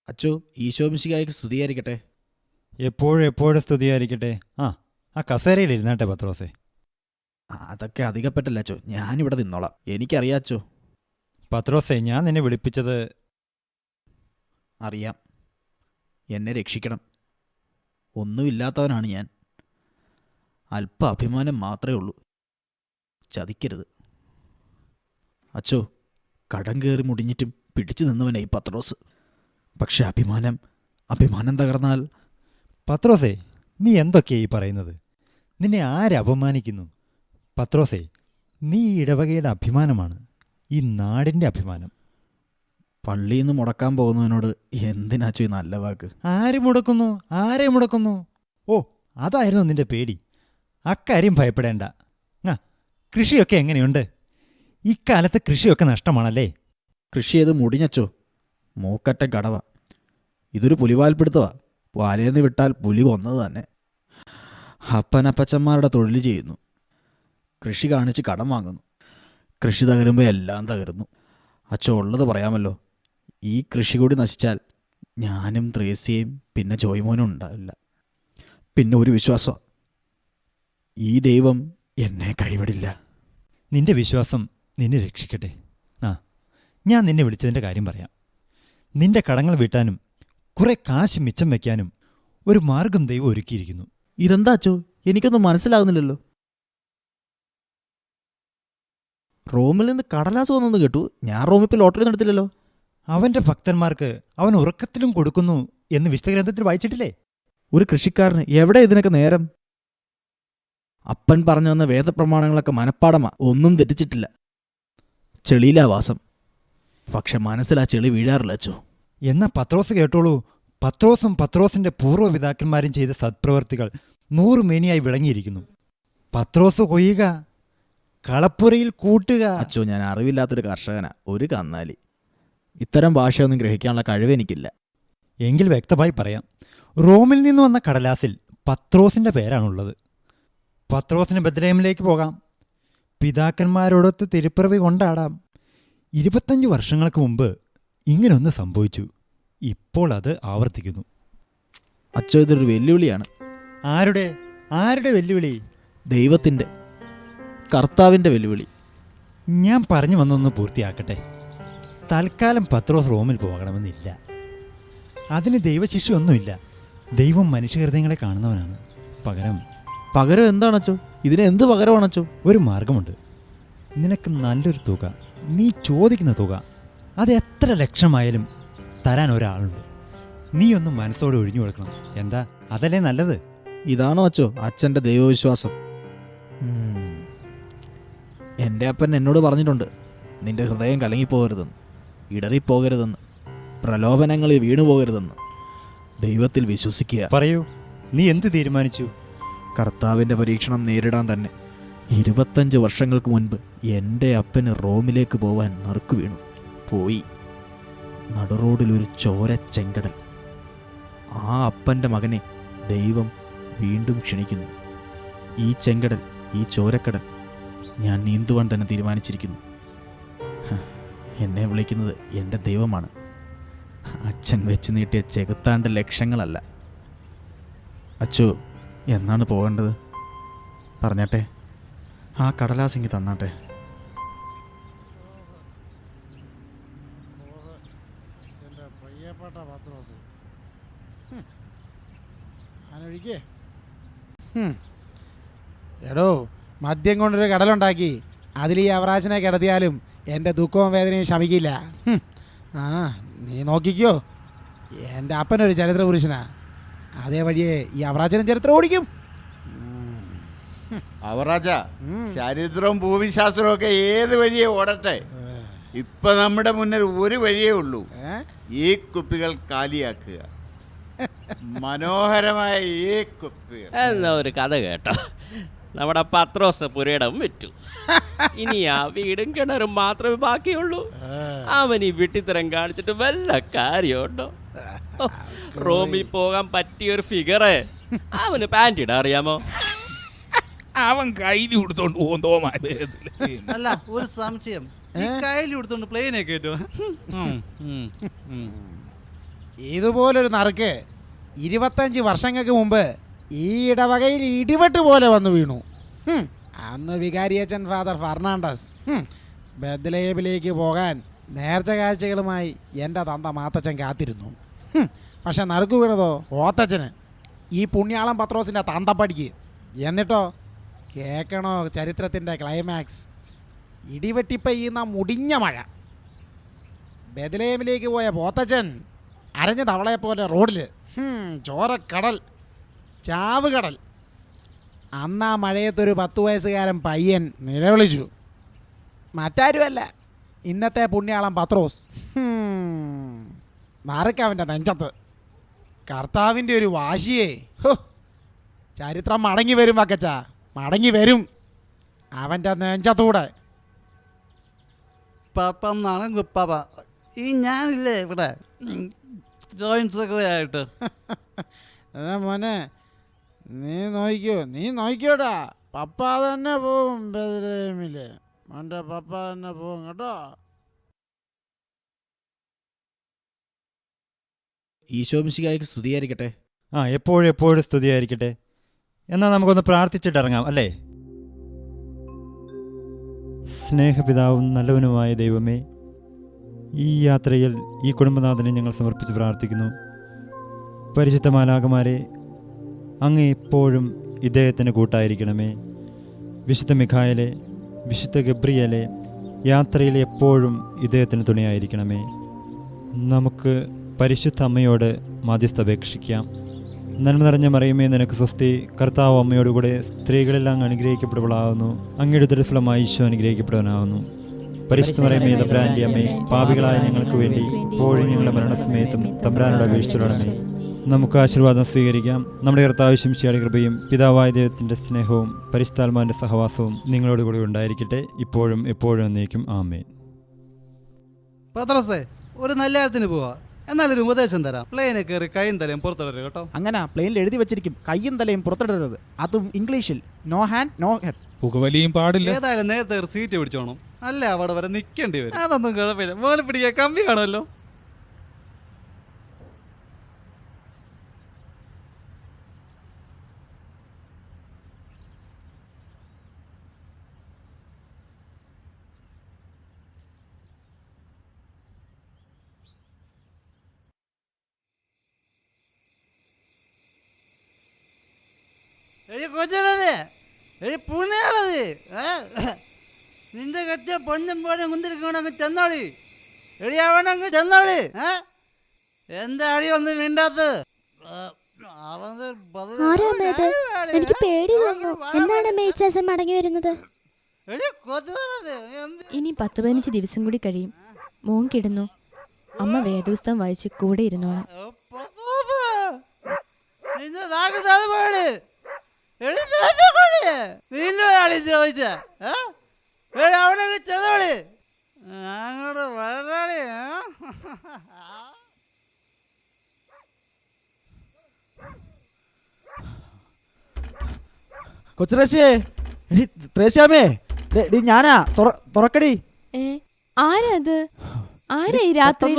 S6: അച്ചോ, ഈശോ മിശിഹായ്ക്ക് സ്തുതിയായിരിക്കട്ടെ.
S5: എപ്പോഴും സ്തുതിയായിരിക്കട്ടെ. ആ കസേരയിൽ ഇരുന്നാട്ടെ പത്രോസേ.
S6: അതൊക്കെ അധികപ്പെട്ടല്ല അച്ചോ, ഞാനിവിടെ നിന്നോളാം. എനിക്കറിയാച്ചോ.
S5: പത്രോസേ, ഞാൻ നിന്നെ വിളിപ്പിച്ചത്
S6: അറിയാം. എന്നെ രക്ഷിക്കണം. ഒന്നുമില്ലാത്തവനാണ് ഞാൻ. അല്പ അഭിമാനം മാത്രമേ ഉള്ളൂ. ചതിക്കരുത് അച്ചോ. കടം കയറി മുടിഞ്ഞിട്ടും പിടിച്ചു നിന്നവനെ ഈ പത്രോസ്. പക്ഷെ അഭിമാനം തകർന്നാൽ...
S5: പത്രോസേ, നീ എന്തൊക്കെയായി പറയുന്നത്? നിന്നെ ആരപമാനിക്കുന്നു? പത്രോസേ, നീ ഇടവകയുടെ അഭിമാനമാണ്, ഈ നാടിൻ്റെ അഭിമാനം.
S6: പള്ളിയിൽ നിന്ന് മുടക്കാൻ പോകുന്നവനോട് എന്തിനാച്ചോ ഈ നല്ല വാക്ക്?
S5: ആരെ മുടക്കുന്നു? ഓ, അതായിരുന്നു നിന്റെ പേടി. അക്കാര്യം ഭയപ്പെടേണ്ട. കൃഷിയൊക്കെ എങ്ങനെയുണ്ട്? ഇക്കാലത്ത് കൃഷിയൊക്കെ നഷ്ടമാണല്ലേ?
S6: കൃഷി ചെയ്ത് മുടിഞ്ഞച്ചോ. മൂക്കറ്റ കടവ. ഇതൊരു പുലിവാൽപ്പിടുത്തവാ. വാലേന്ന് വിട്ടാൽ പുലി കൊന്നത് തന്നെ. അപ്പനപ്പച്ചന്മാരുടെ തൊഴിൽ ചെയ്യുന്നു, കൃഷി കാണിച്ച് കടം വാങ്ങുന്നു. കൃഷി തകരുമ്പോൾ എല്ലാം തകരുന്നു. അച്ചോ, ഉള്ളത് പറയാമല്ലോ. ഈ കൃഷി കൂടി നശിച്ചാൽ ഞാനും ത്രേസ്യയും പിന്നെ ജോയ്മോനും ഉണ്ടാവില്ല. പിന്നെ ഒരു വിശ്വാസം, ഈ ദൈവം എന്നെ കൈവിടില്ല.
S5: നിന്റെ വിശ്വാസം നിന്നെ രക്ഷിക്കട്ടെ. ഞാൻ നിന്നെ വിളിച്ചതിൻ്റെ കാര്യം പറയാം. നിന്റെ കടങ്ങൾ വീട്ടാനും കുറെ കാശ് മിച്ചം വയ്ക്കാനും ഒരു മാർഗം ദൈവം ഒരുക്കിയിരിക്കുന്നു.
S6: ഇതെന്താ അച്ചോ, എനിക്കൊന്നും മനസ്സിലാകുന്നില്ലല്ലോ. റോമിൽ നിന്ന് കടലാസ് വന്നെന്ന് കേട്ടു. ഞാൻ റോമിൽ ഇപ്പോൾ ലോട്ടറി ഒന്നും എടുത്തില്ലല്ലോ.
S5: അവന്റെ ഭക്തന്മാർക്ക് അവൻ ഉറക്കത്തിലും കൊടുക്കുന്നു എന്ന് വിശുദ്ധ ഗ്രന്ഥത്തിൽ വായിച്ചിട്ടില്ലേ?
S6: ഒരു കൃഷിക്കാരന് എവിടെ ഇതിനൊക്കെ നേരം? അപ്പൻ പറഞ്ഞു തന്ന വേദപ്രമാണങ്ങളൊക്കെ മനപ്പാടമാ, ഒന്നും തെറ്റിച്ചിട്ടില്ല. ചെളിയിലാ വാസം, പക്ഷെ മനസ്സിലാ ചെളി വീഴാറില്ല അച്ചോ.
S5: എന്നാ പത്രോസ് കേട്ടോളൂ. പത്രോസും പത്രോസിന്റെ പൂർവ്വപിതാക്കന്മാരും ചെയ്ത സത്പ്രവർത്തികൾ 100 മേനിയായി വിളങ്ങിയിരിക്കുന്നു. പത്രോസ് കൊയ്യുക, കളപ്പുരയിൽ കൂട്ടുക.
S6: അച്ചോ, ഞാൻ അറിവില്ലാത്തൊരു കർഷകനാ, ഒരു കന്നാലി. ഇത്തരം ഭാഷയൊന്നും ഗ്രഹിക്കാനുള്ള കഴിവ് എനിക്കില്ല.
S5: എങ്കിൽ വ്യക്തമായി പറയാം. റോമിൽ നിന്ന് വന്ന കടലാസിൽ പത്രോസിന്റെ പേരാണുള്ളത്. പത്രോസിന് ബത്ലഹേമിലേക്ക് പോകാം, പിതാക്കന്മാരോടൊത്ത് തിരുപ്പിറവി കൊണ്ടാടാം. 25 വർഷങ്ങൾക്ക് മുമ്പ് ഇങ്ങനൊന്ന് സംഭവിച്ചു. ഇപ്പോൾ അത് ആവർത്തിക്കുന്നു.
S6: അച്ചോ, ഇതൊരു വെല്ലുവിളിയാണ്.
S5: ആരുടെ വെല്ലുവിളി?
S6: ദൈവത്തിൻ്റെ, കർത്താവിൻ്റെ വെല്ലുവിളി.
S5: ഞാൻ പറഞ്ഞു വന്നൊന്ന് പൂർത്തിയാക്കട്ടെ. തൽക്കാലം പത്രോസ് റോമിൽ പോകണമെന്നില്ല. അതിന് ദൈവശിക്ഷയൊന്നുമില്ല. ദൈവം മനുഷ്യഹൃദയങ്ങളെ കാണുന്നവനാണ്.
S6: പകരം എന്താണച്ചോ? ഇതിന് എന്ത് പകരമാണച്ചോ?
S5: ഒരു മാർഗമുണ്ട്. നിനക്ക് നല്ലൊരു തുക, നീ ചോദിക്കുന്ന തുക, അത് എത്ര ലക്ഷമായാലും തരാൻ ഒരാളുണ്ട്. നീ ഒന്ന് മനസ്സോടെ ഒഴിഞ്ഞു കൊടുക്കണം. എന്താ, അതല്ലേ നല്ലത്?
S6: ഇതാണോ അച്ചോ അച്ഛൻ്റെ ദൈവവിശ്വാസം? എൻ്റെ അപ്പൻ എന്നോട് പറഞ്ഞിട്ടുണ്ട്, നിന്റെ ഹൃദയം കലങ്ങിപ്പോകരുതെന്ന്, ഇടറിപ്പോകരുതെന്ന്, പ്രലോഭനങ്ങളിൽ വീണുപോകരുതെന്ന്. ദൈവത്തിൽ വിശ്വസിക്കുക.
S5: പറയൂ, നീ എന്ത് തീരുമാനിച്ചു?
S6: കർത്താവിൻ്റെ പരീക്ഷണം നേരിടാൻ തന്നെ. 25 വർഷങ്ങൾക്ക് മുൻപ് എൻ്റെ അപ്പന് റോമിലേക്ക് പോവാൻ നറുക്കു വീണു. പോയി. നടുറോഡിലൊരു ചോര ചെങ്കടൽ. ആ അപ്പൻ്റെ മകനെ ദൈവം വീണ്ടും ക്ഷണിക്കുന്നു. ഈ ചെങ്കടൽ, ഈ ചോരക്കടൽ ഞാൻ നീന്തുവാൻ തന്നെ തീരുമാനിച്ചിരിക്കുന്നു. എന്നെ വിളിക്കുന്നത് എൻ്റെ ദൈവമാണ്, അച്ഛൻ വെച്ച് നീട്ടിയ ചെകുത്താൻ്റെ ലക്ഷങ്ങളല്ല. അച്ചോ, എന്നാണ് പോകേണ്ടത്? പറഞ്ഞാട്ടെ, ആ കടലാസിങ്ങി തന്നാട്ടെ.
S1: എടോ, മദ്യം കൊണ്ടൊരു കടലുണ്ടാക്കി അതിൽ ഈ അവറാച്ചനെ കിടത്തിയാലും എൻ്റെ ദുഃഖവും വേദനയും ശമിക്കില്ല. ആ, നീ നോക്കിക്കോ, എൻ്റെ അപ്പനൊരു ചരിത്ര പുരുഷനാ. അതേ വഴിയെ ഈ അവറാച്ചനും ചരിത്രം ഓടിക്കും.
S3: അവറാച്ച, ചരിത്രവും ഭൂമിശാസ്ത്രവും ഒക്കെ ഏത് വഴിയെ ഓടട്ടെ, ഇപ്പൊ നമ്മുടെ മുന്നിൽ ഒരു വഴിയേ ഉള്ളൂ. ഈ കുപ്പികൾ കാലിയാക്കുക. മനോഹരമായ ഈ കുപ്പികൾ.
S4: എന്നാ ഒരു കഥ കേട്ടോ. നമ്മുടെ പത്രോസ് പുരയിടം വിറ്റു. ഇനി ആ വീടും കിണറും മാത്രമേ ബാക്കിയുള്ളൂ. അവൻ ഈ വിട്ടിത്തരം കാണിച്ചിട്ട് വല്ല കാര്യമുണ്ടോ? റോമിൽ പോകാൻ പറ്റിയൊരു ഫിഗറ്. അവന് പാൻറ് ഇടാൻ അറിയാമോ?
S9: അവൻ കയ്യിൽ കൊടുത്തോണ്ട് പോകും തോമാ.
S11: അല്ല, ഒരു സംശയം, കയ്യിൽ കൊടുത്തോണ്ട് പ്ലെയിനെ കേട്ടോ?
S1: ഇതുപോലൊരു നറുക്ക് 25 വർഷങ്ങൾക്ക് മുമ്പ് ഈ ഇടവകയിൽ ഇടിവെട്ട് പോലെ വന്നു വീണു. അന്ന് വികാരിയച്ചൻ ഫാദർ ഫെർണാണ്ടസ് ബത്ലഹേമിലേക്ക് പോകാൻ നേർച്ച കാഴ്ചകളുമായി എൻ്റെ തന്ത മാത്തച്ഛൻ കാത്തിരുന്നു. പക്ഷെ നറുക്ക് വീണതോ ഓത്തച്ഛന്, ഈ പുണ്യാളം പത്രോസിൻ്റെ തന്തപ്പടിക്ക്. എന്നിട്ടോ കേൾക്കണോ ചരിത്രത്തിൻ്റെ ക്ലൈമാക്സ്? ഇടിവെട്ടിപ്പെയ്യുന്ന മുടിഞ്ഞ മഴ. ബത്ലഹേമിലേക്ക് പോയ പോത്തച്ഛൻ അരഞ്ഞ തവളയെപ്പോലെ റോഡിൽ. ചോരക്കടൽ, ചാവുകടൽ. അന്ന് ആ മഴയത്തൊരു 10 വയസ്സുകാരൻ പയ്യൻ നിലവിളിച്ചു. മറ്റാരുമല്ല, ഇന്നത്തെ പുണ്യാളം പത്രോസ്. നറുക്കവൻ്റെ നെഞ്ചത്ത്. കർത്താവിൻ്റെ ഒരു വാശിയേ. ചരിത്രം മടങ്ങി വരും വക്കച്ച, മടങ്ങി വരും അവൻ്റെ നെഞ്ചത്തൂടെ.
S11: പാപ്പ നാളെ പാപ്പ, ഈ ഞാനില്ലേ ഇവിടെ ജോയിൻറ്റ് സെക്രട്ടറി ആയിട്ട്.
S1: മോനെ, നീ നോക്കിയോടാ, പപ്പ തന്നെ പോവും ബത്ലഹേമില്. മോൻ്റെ പപ്പ തന്നെ പോവും കേട്ടോ.
S6: ഈശോമിശിഹായ്ക്ക് സ്തുതിയായിരിക്കട്ടെ.
S5: എപ്പോഴും സ്തുതിയായിരിക്കട്ടെ. എന്നാൽ നമുക്കൊന്ന് പ്രാർത്ഥിച്ചിട്ടിറങ്ങാം, അല്ലേ? സ്നേഹപിതാവും നല്ലവനുമായ ദൈവമേ, ഈ യാത്രയിൽ ഈ കുടുംബനാഥനെ ഞങ്ങൾ സമർപ്പിച്ച് പ്രാർത്ഥിക്കുന്നു. പരിശുദ്ധ മാലാഖമാരെ, അങ്ങ് എപ്പോഴും ഇദ്ദേഹത്തിന് കൂട്ടായിരിക്കണമേ. വിശുദ്ധ മിഖായേലെ, വിശുദ്ധ ഗബ്രിയേലെ, യാത്രയിൽ എപ്പോഴും ഇദ്ദേഹത്തിന് തുണയായിരിക്കണമേ. നമുക്ക് പരിശുദ്ധ അമ്മയോട് മാധ്യസ്ഥ അപേക്ഷിക്കാം. നന്മ നിറഞ്ഞ മറിയമേ, നിനക്ക് സ്വസ്തി, കർത്താവ് അമ്മയോടുകൂടെ സ്ത്രീകളെല്ലാം അനുഗ്രഹിക്കപ്പെടുവളാകുന്നു. അങ്ങയുടെ ഉദരഫലമായി ഈശോ അനുഗ്രഹിക്കപ്പെടുവാനാവുന്നു. പരിശുദ്ധ മറിയമേ, തമ്പുരാന്റെ അമ്മേ, പാപികളായ ഞങ്ങൾക്ക് വേണ്ടി ഇപ്പോഴും ഞങ്ങളുടെ മരണസമയത്തും തമ്പുരാനോട് അപേക്ഷിച്ചുകൊള്ളണമേ. നമുക്ക് ആശീർവാദം സ്വീകരിക്കാം. നമ്മുടെ കർത്താവ് ശംശിയുടെ കൃപയും പിതാവായ ദൈവത്തിൻ്റെ സ്നേഹവും പരിശുദ്ധാത്മാവിൻ്റെ സഹവാസവും നിങ്ങളോടുകൂടി ഉണ്ടായിരിക്കട്ടെ, ഇപ്പോഴും എപ്പോഴും എന്നേക്കും. ആമേൻ.
S11: പത്രോസേ, ഒരു നല്ല കാര്യത്തിന് പോവാ. എന്നാലൊരു ഉപദേശം തരാം. പ്ലെയിനെ കയറി കൈയും തലയും പുറത്തിടരുത് കേട്ടോ.
S6: അങ്ങനെ പ്ലെയിനിൽ എഴുതി വെച്ചിരിക്കും, കയ്യും തലയും പുറത്തിടരുത്. അതും ഇംഗ്ലീഷിൽ. No hand no head.
S9: പുകവലിയും പാടില്ല.
S11: ഏതായാലും നേരത്തെ ഒരു സീറ്റ് പിടിച്ചോണം, അല്ല അവിടെ വരെ നിൽക്കേണ്ടി വരും. അതൊന്നും കുഴപ്പമില്ല, മോനെ പിടിക്കാൻ കമ്പി കാണുമല്ലോ. കൊച്ചത് പുണ്യാളത് നിന്റെ കെട്ടിയ പൊന്നും പോലെ മുന്തിരിക്കണങ്ങ് ചെന്നോളി. എടിയാവണങ്ങ് ചെന്നോളി. എന്താ അടി ഒന്നും മിണ്ടാത്ത?
S8: എനിക്ക് പേടി തോന്നുന്നു. എന്താണ് മേച്ചാസൻ മടങ്ങി വരുന്നത്?
S7: ഇനി 10-15 ദിവസം കൂടി കഴിയും. മോൻ കിടന്നു. അമ്മ വേദപുസ്തകം വായിച്ച് കൂടെ ഇരുന്നോളാം.
S6: കൊച്ചുറേശേ, ത്രേശ്യാമേ, ഞാനാ. തുറക്കടി.
S7: ആരാ അത്? ആരാ ഈ രാത്രി?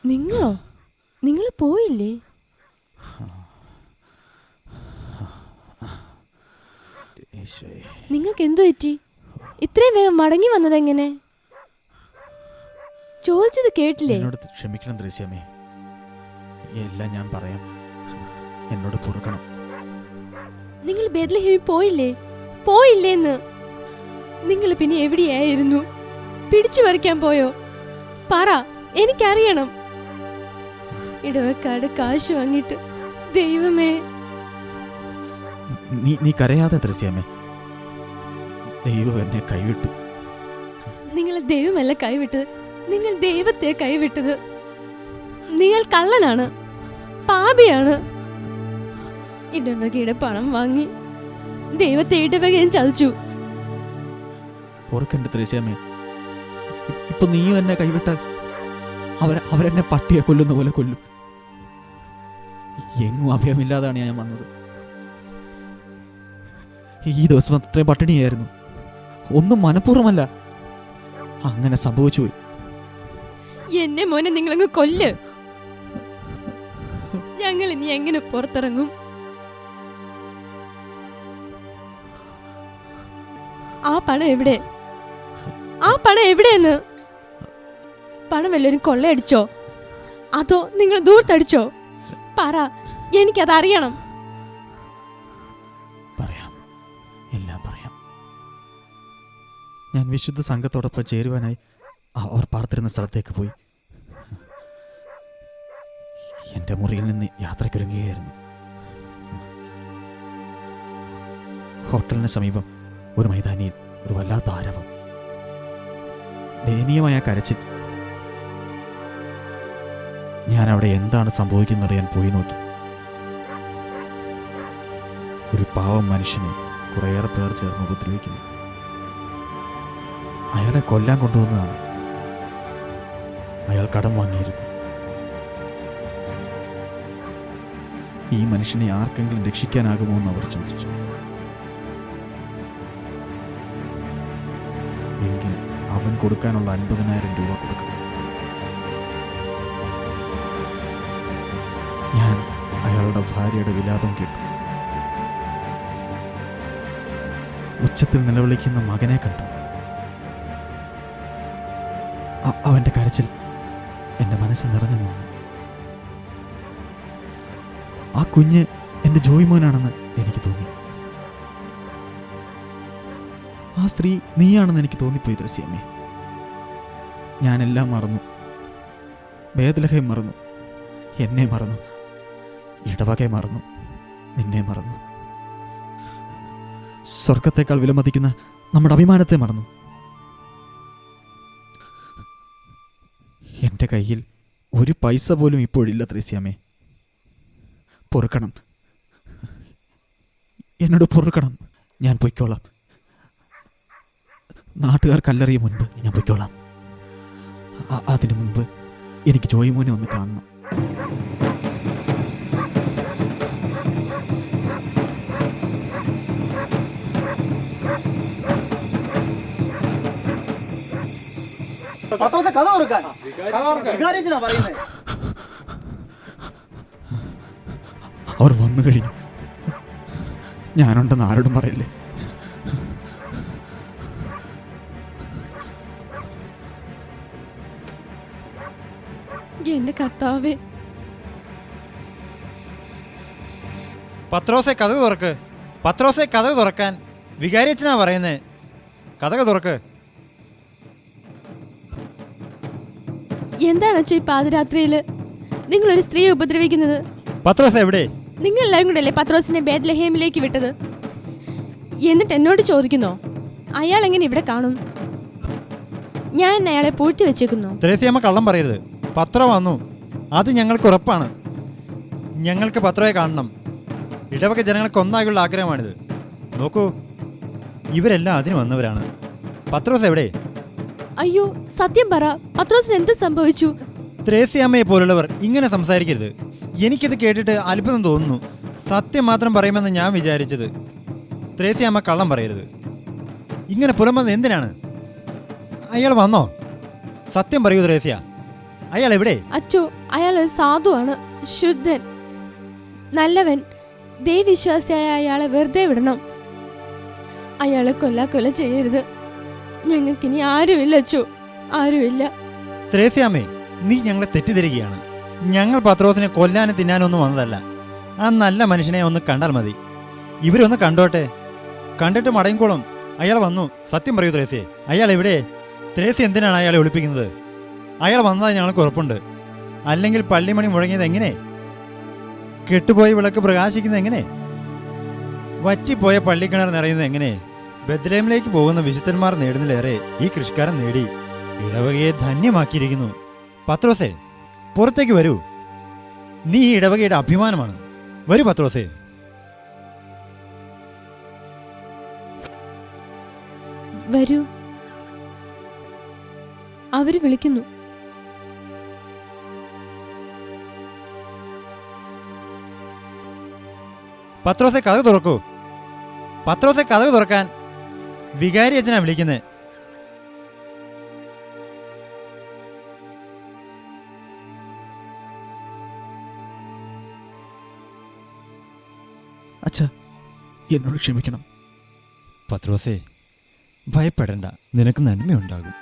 S7: നിങ്ങളോ? നിങ്ങൾ പോയില്ലേ? നിങ്ങൾക്ക് എന്തു പറ്റി? ഇത്രയും വേഗം മടങ്ങി വന്നതെങ്ങനെ? ചോദിച്ചത് കേട്ടില്ലേ?
S6: എന്നോട് ക്ഷമിക്കണം ത്രേസ്യാമേ, എല്ലാം ഞാൻ പറയാം. എന്നോട് പൊറുക്കണം.
S7: നിങ്ങൾ ബേത്ലഹേമിൽ പോയില്ലേ? പോയില്ലേന്ന്? നിങ്ങൾ പിന്നെ എവിടെയായിരുന്നു? പിടിച്ചു പറിക്കാൻ പോയോ? പറ, എനിക്കറിയണം. ഇടവക്കാട് കാശ് വാങ്ങിട്ട്. ദൈവമേ,
S6: നീ കരയാതെ ത്രേസ്യാമേ. ദൈവം എന്നെ കൈവിട്ടു.
S7: നിങ്ങളെ ദൈവമല്ല കൈവിട്ടത്, നിങ്ങൾ ദൈവത്തെ കൈവിട്ടത്. നിങ്ങൾ കള്ളനാണ്, പാപിയാണ്. ഇടവകയുടെ പണം വാങ്ങി ദൈവത്തെ ഇടവകയും ചതിച്ചു.
S6: ഓർക്കണ്ട ത്രേസ്യാമേ, ഇപ്പൊ നീയും എന്നെ കൈവിട്ടാൽ അവരെന്നെ പട്ടിയെ കൊല്ലുന്ന പോലെ കൊല്ലും. എങ്ങും അഭയമില്ലാതാണ് ഞാൻ വന്നത്. ഈ ദിവസം അത്രയും പട്ടിണിയായിരുന്നു. ഒന്നും മനഃപൂർവ്വമല്ല, അങ്ങനെ സംഭവിച്ചു പോയി.
S7: എന്നെ മോനെ നിങ്ങളങ്ങ് കൊല്ല്. ഞങ്ങൾ ഇനി എങ്ങനെ പുറത്തിറങ്ങും? ആ പണം എവിടെ? ആ പണം എവിടെയെന്ന്? പണം വല്ലവരും കൊള്ളയടിച്ചോ? അതോ നിങ്ങൾ ദൂർത്തടിച്ചോ? പറ, എനിക്കതറിയണം.
S6: പറയാം, എല്ലാം പറയാം. ഞാൻ വിശുദ്ധ സംഘത്തോടൊപ്പം ചേരുവാനായി അവർ പാർത്തിരുന്ന സ്ഥലത്തേക്ക് പോയി. എൻ്റെ മുറിയിൽ നിന്ന് യാത്രയ്ക്കൊരുങ്ങുകയായിരുന്നു. ഹോട്ടലിന് സമീപം ഒരു മൈതാനിയിൽ ഒരു വല്ലാത്ത ആരവം, ദയനീയമായ കരച്ചിൽ. ഞാൻ അവിടെ എന്താണ് സംഭവിക്കുന്നറിയാൻ പോയി നോക്കി. ഒരു പാവം മനുഷ്യനെ കുറേയേറെ പേർ ചേർന്ന് ഉപദ്രവിക്കുന്നു. അയാളെ കൊല്ലാൻ കൊണ്ടുവന്നതാണ്. അയാൾ കടം വാങ്ങിയിരുന്നു. ഈ മനുഷ്യനെ ആർക്കെങ്കിലും രക്ഷിക്കാനാകുമോ എന്ന് അവർ ചോദിച്ചു. എങ്കിൽ അവൻ കൊടുക്കാനുള്ള 50,000 രൂപ കൊടുക്കണം. ഞാൻ അയാളുടെ ഭാര്യയുടെ വിലാപം കേട്ടു. ഉച്ചത്തിൽ നിലവിളിക്കുന്ന മകനെ കണ്ടു. അവൻ്റെ കരച്ചിൽ എൻ്റെ മനസ്സ് നിറഞ്ഞു നിന്നു. ആ കുഞ്ഞ് എൻ്റെ ജോയിമോനാണെന്ന് എനിക്ക് തോന്നി. ആ സ്ത്രീ നീയാണെന്ന് എനിക്ക് തോന്നിപ്പോയി ത്രേസ്യാമ്മേ. ഞാനെല്ലാം മറന്നു. ബേത്ലഹേം മറന്നു, എന്നെ മറന്നു, ഇടവകെ മറന്നു, നിന്നെ മറന്നു. സ്വർഗത്തേക്കാൾ വിലമതിക്കുന്ന നമ്മുടെ അഭിമാനത്തെ മറന്നു. എൻ്റെ കയ്യിൽ ഒരു പൈസ പോലും ഇപ്പോഴില്ല ത്രേസ്യാമ്മേ. പൊറുക്കണം, എന്നോട് പൊറുക്കണം. ഞാൻ പൊയ്ക്കോളാം. നാട്ടുകാർ കല്ലെറിയ മുൻപ് ഞാൻ പൊയ്ക്കോളാം. അതിനു മുൻപ് എനിക്ക് ജോയിമോനെ ഒന്ന് കാണണം. അവർ വന്നു കഴിഞ്ഞു. ഞാനുണ്ടെന്ന് ആരോടും പറയില്ലേ.
S7: എന്റെ കർത്താവേ,
S5: പത്രോസെ കഥക് തുറക്ക്. പത്രോസെ കഥക് തുറക്കാൻ. വികാരി അച്ഛനാ പറയുന്നേ. കഥക് തുറക്ക്.
S7: എന്താണ് അച്ഛൻ ഈ പാതിരാത്രിയില് നിങ്ങളൊരു സ്ത്രീയെ ഉപദ്രവിക്കുന്നത്?
S5: പത്രോസ് എവിടെ?
S7: നിങ്ങൾ എല്ലാവരും കൂടെ അല്ലേ പത്രോസിനെ ബേത്ലഹേമിലേക്ക് വിട്ടത്? എന്നിട്ട് എന്നോട് ചോദിക്കുന്നോ അയാൾ എങ്ങനെ ഇവിടെ കാണും? ഞാൻ അയാളെ പൂഴ്ത്തി വെച്ചേക്കുന്നു.
S5: ത്രേസ്യാമ്മ കള്ളം പറയരുത്. പത്രം വന്നു, അത് ഞങ്ങൾക്ക് ഉറപ്പാണ്. ഞങ്ങൾക്ക് പത്രയെ കാണണം. ഇടവക ജനങ്ങൾക്ക് ഒന്നായുള്ള ആഗ്രഹമാണിത്. നോക്കൂ, ഇവരെല്ലാം അതിന് വന്നവരാണ്. പത്രോസ് എവിടെ?
S7: അയ്യോ, സത്യം പറ, പത്രോസിന് എന്ത് സംഭവിച്ചു?
S5: ത്രേസ്യാമ്മയെ പോലുള്ളവർ ഇങ്ങനെ സംസാരിക്കരുത്. എനിക്കിത് കേട്ടിട്ട് അത്ഭുതം തോന്നുന്നു. സത്യം മാത്രം പറയുമെന്ന് ഞാൻ വിചാരിച്ചത്. ത്രേസ്യാമ്മ കള്ളം പറയരുത്. ഇങ്ങനെ പുലമ്പുന്നത് എന്തിനാണ്? അയാൾ വന്നോ? സത്യം പറയൂ ത്രേസ്യ, അയാൾ എവിടെ?
S7: അച്ചോ, അയാൾ സാധുവാണ്, ശുദ്ധൻ, നല്ലവൻ. ദൈവവിശ്വാസിയായ അയാളെ വെറുതെ വിടണം. അയാളെ കൊല്ല ചെയ്യരുത്. ഞങ്ങൾക്കിനി ആരുമില്ല അച്ചോ, ആരുമില്ല.
S5: ത്രേസ്യാമ്മേ, നീ ഞങ്ങളെ തെറ്റിദ്ധരിക്കുകയാണ്. ഞങ്ങൾ പത്രോസിനെ കൊല്ലാനും തിന്നാനും ഒന്നും വന്നതല്ല. ആ നല്ല മനുഷ്യനെ ഒന്ന് കണ്ടാൽ മതി. ഇവരൊന്ന് കണ്ടോട്ടെ, കണ്ടിട്ട് മടങ്ങിക്കോളും. അയാൾ വന്നു. സത്യം പറയൂ ത്രേസ്യേ, അയാൾ എവിടെ? ത്രേസ്യ എന്തിനാണ് അയാളെ ഒളിപ്പിക്കുന്നത്? അയാൾ വന്നതായി ഞങ്ങൾക്ക് ഉറപ്പുണ്ട്. അല്ലെങ്കിൽ പള്ളിമണി മുഴങ്ങിയത് എങ്ങനെ? കെട്ടുപോയ വിളക്ക് പ്രകാശിക്കുന്നത് എങ്ങനെ? വറ്റിപ്പോയ പള്ളിക്കിണർ നിറയുന്നത് എങ്ങനെ? ബെത്ലഹേമിലേക്ക് പോകുന്ന വിശുദ്ധന്മാർ നേടുന്നതിലേറെ ഈ കൃഷിക്കാരൻ നേടി. ഇടവകയെ ധന്യമാക്കിയിരിക്കുന്നു. പത്രോസേ, പുറത്തേക്ക് വരൂ. നീ ഈ ഇടവകയുടെ അഭിമാനമാണ്. വരൂ പത്രോസേ.
S7: വരൂ. അവര് വിളിക്കുന്നു.
S5: പത്രോസെ കഥ തുറക്കൂ. പത്രോസെ കഥ തുറക്കാൻ. വികാരി അച്ഛനാ വിളിക്കുന്നേ.
S6: അച്ഛാ, എന്നോട് ക്ഷമിക്കണം.
S5: പത്രോസേ, ഭയപ്പെടണ്ട, നിനക്ക് നന്മയുണ്ടാകും.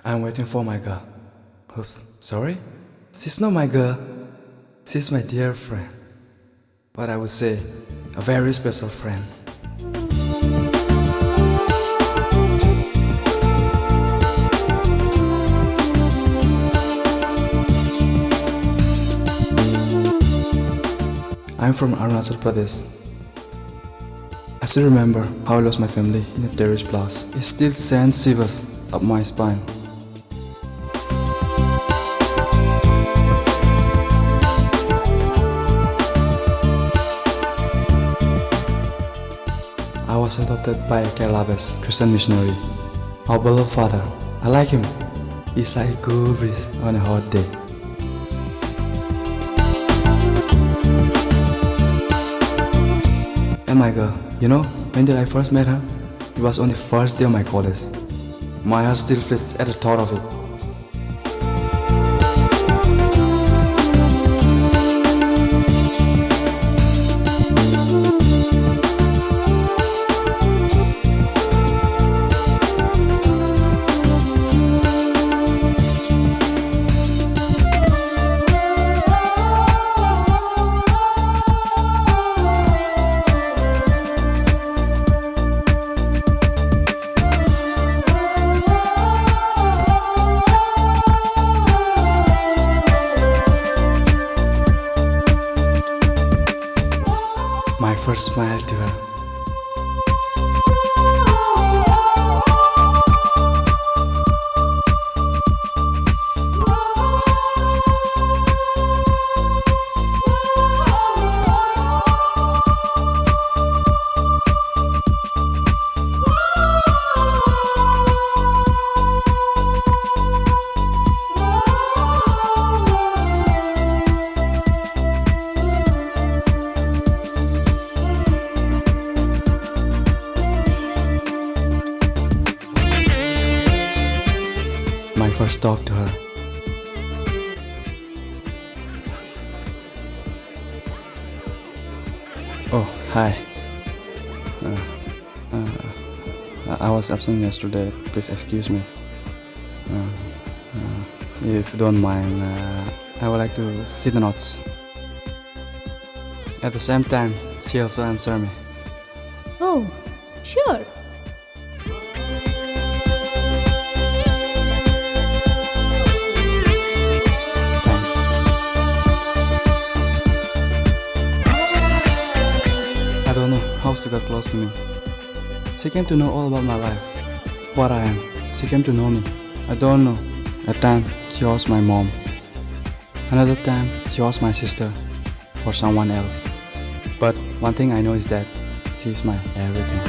S12: I'm waiting for my girl. Oops, sorry? She's not my girl. She's my dear friend. But I would say, a very special friend. I'm from Arunachal Pradesh. I still remember how I lost my family in a terrorist blast. It still sends shivers up my spine. I was adopted by a Kerala-based Christian missionary. Our beloved father, I like him. He's like a cool breeze on a hot day. And my girl, you know, when did I first met her? It was on the first day of my college. My heart still flips at the thought of it. My first smile to her. My first talk to her. Oh, hi. I was absent yesterday. Please excuse me. If you don't mind, I would like to see the notes. At the same time, she also answered me.
S8: Oh, sure.
S12: Thanks. I don't know how she got close to me. She came to know all about my life, what I am. She came to know me. I don't know. At times, she was my mom. Another time, she was my sister or someone else. But one thing I know is that she is my everything.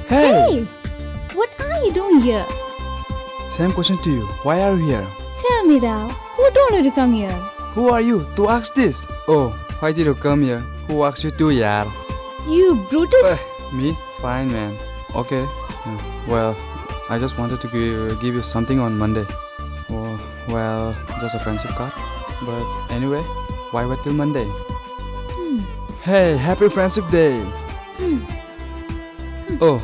S12: Hey!
S8: What are you doing here?
S12: Same question to you. Why are you here?
S8: Tell me now. Who told you to come here?
S12: Who are you to ask this? Oh, why did you come here? Who asked you to, yaar?
S8: You Brutus.
S12: Me? Fine, man. Okay. Well, I just wanted to give you something on Monday. Oh, well, just a friendship card. But anyway, why wait till Monday? Hey, happy Friendship Day! Oh.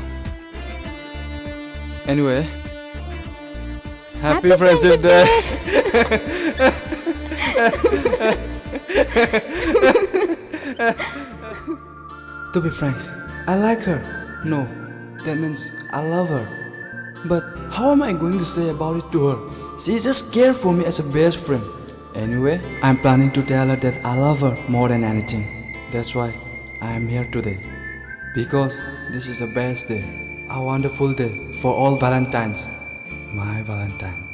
S12: Anyway. Happy Friendship Day! To be frank, I like her. No, that means I love her. But how am I going to say about it to her? She just cared for me as a best friend. Anyway, I'm planning to tell her that I love her more than anything. That's why I am here today. Because this is the best day, a wonderful day for all Valentines. My Valentine.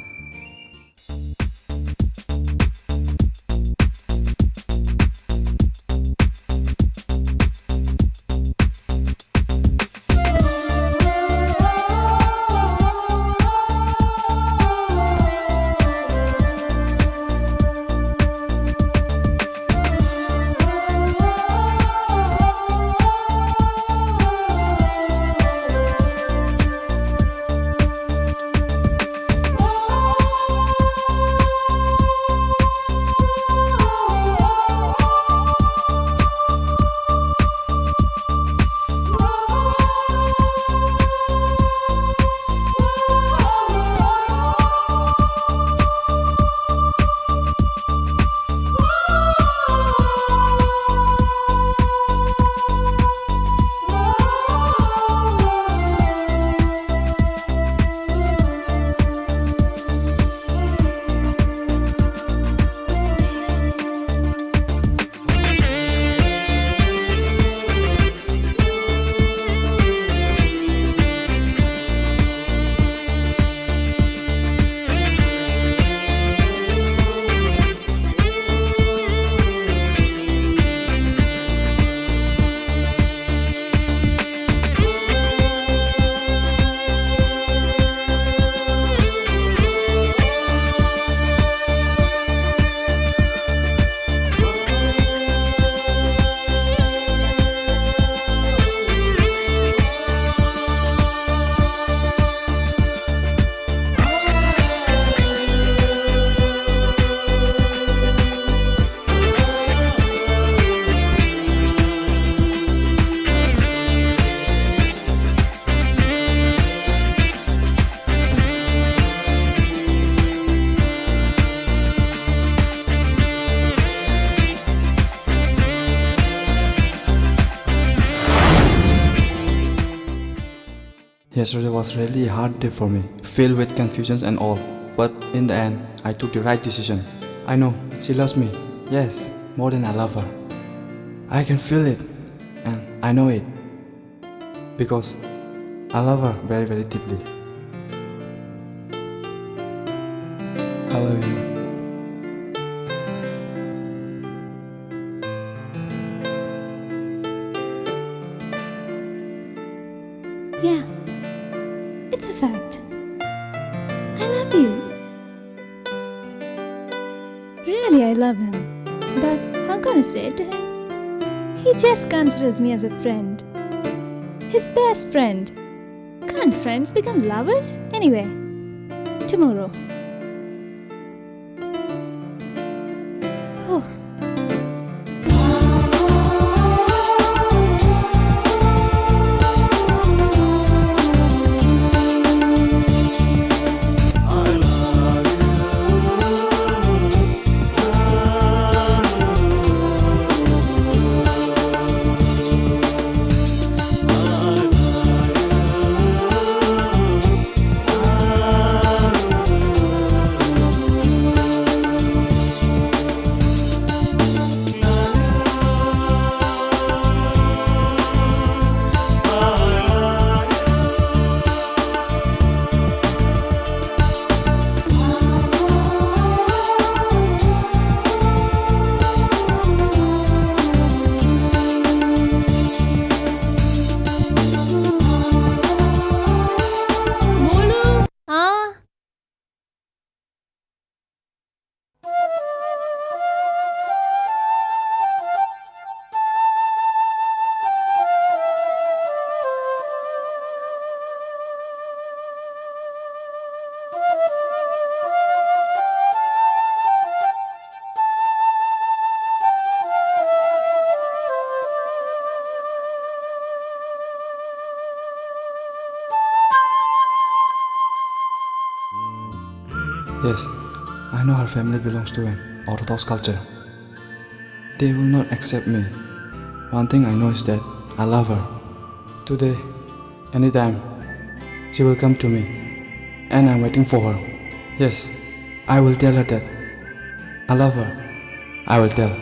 S12: Yesterday was really a hard day for me, filled with confusions and all. But in the end, I took the right decision. I know she loves me, yes, more than I love her. I can feel it, and I know it, because I love her very, very deeply. I love you.
S8: Yeah, it's a fact. I love you. Really, I love him. But how can I say it to him? He just considers me as a friend. His best friend. Can't friends become lovers? Anyway, tomorrow. Oh.
S12: Yes, I know her family belongs to an Orthodox culture. They will not accept me. One thing I know is that I love her. Today, anytime, she will come to me, and I'm waiting for her. Yes, I will tell her that I love her. I will tell.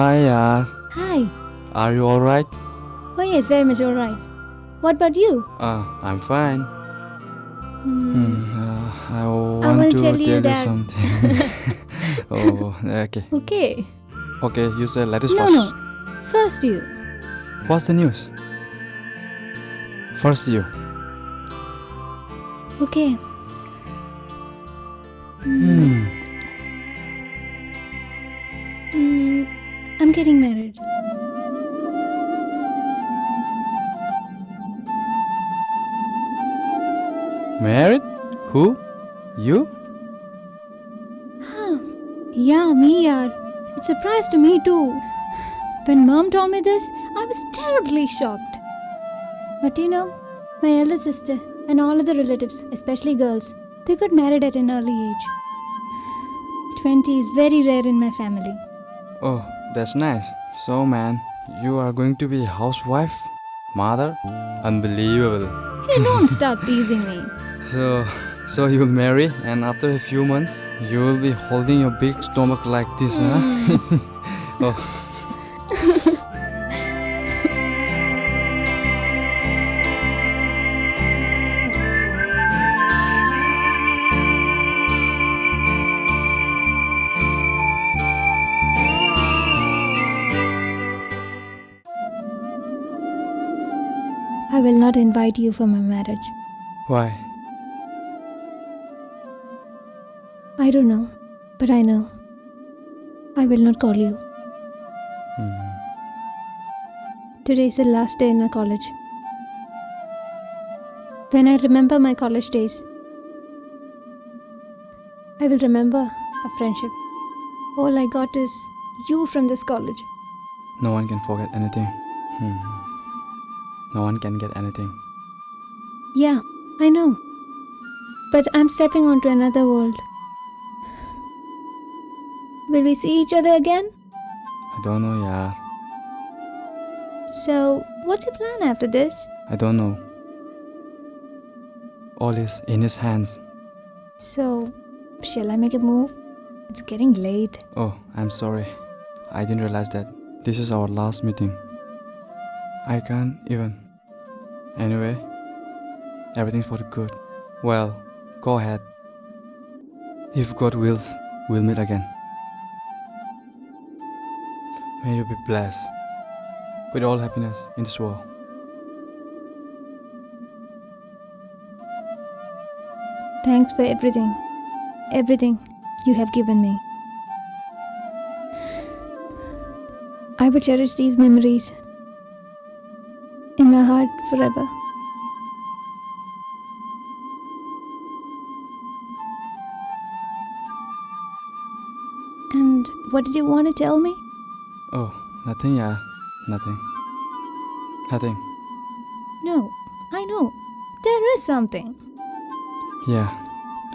S12: Hi, yaar.
S8: Hi.
S12: Are you alright?
S8: Oh, yes, very much alright. What about you?
S12: I'm fine. I
S8: will
S12: want to
S8: tell
S12: tell
S8: you
S12: you
S8: that.
S12: something. Oh, okay.
S8: Okay.
S12: Okay, you say lettuce
S8: No,
S12: first.
S8: no. First you.
S12: What's the news? First you.
S8: Okay. I'm getting married.
S12: Married? Who? You?
S8: Yeah, me, yaar. It's a surprise to me too. When mom told me this, I was terribly shocked. But you know, my elder sister and all other relatives, especially girls, they got married at an early age. 20 is very rare in my family.
S12: Oh, that's nice. So, man, you are going to be a housewife? Mother? Unbelievable.
S8: Hey, don't start teasing me.
S12: So you'll marry, and after a few months, you will be holding your big stomach like this, huh? Oh.
S8: I will not invite you for my marriage.
S12: Why?
S8: I don't know, but I know. I will not call you. Today is the last day in my college. When I remember my college days, I will remember our friendship. All I got is you from this college.
S12: No one can forget anything. No one can get anything.
S8: Yeah, I know. But I'm stepping onto another world. Will we see each other again?
S12: I don't know, yaar.
S8: So, what's your plan after this?
S12: I don't know. All is in his hands.
S8: So, shall I make a move? It's getting late.
S12: Oh, I'm sorry. I didn't realize that this is our last meeting. I can't even. Anyway, everything's for the good. Well, go ahead. If God wills, we'll meet again. May you be blessed with all happiness in this world.
S8: Thanks for everything. Everything you have given me. I will cherish these memories in my heart forever. And what did you want to tell me?
S12: Oh, nothing, yeah. Nothing. Nothing.
S8: No, I know. There is something.
S12: Yeah,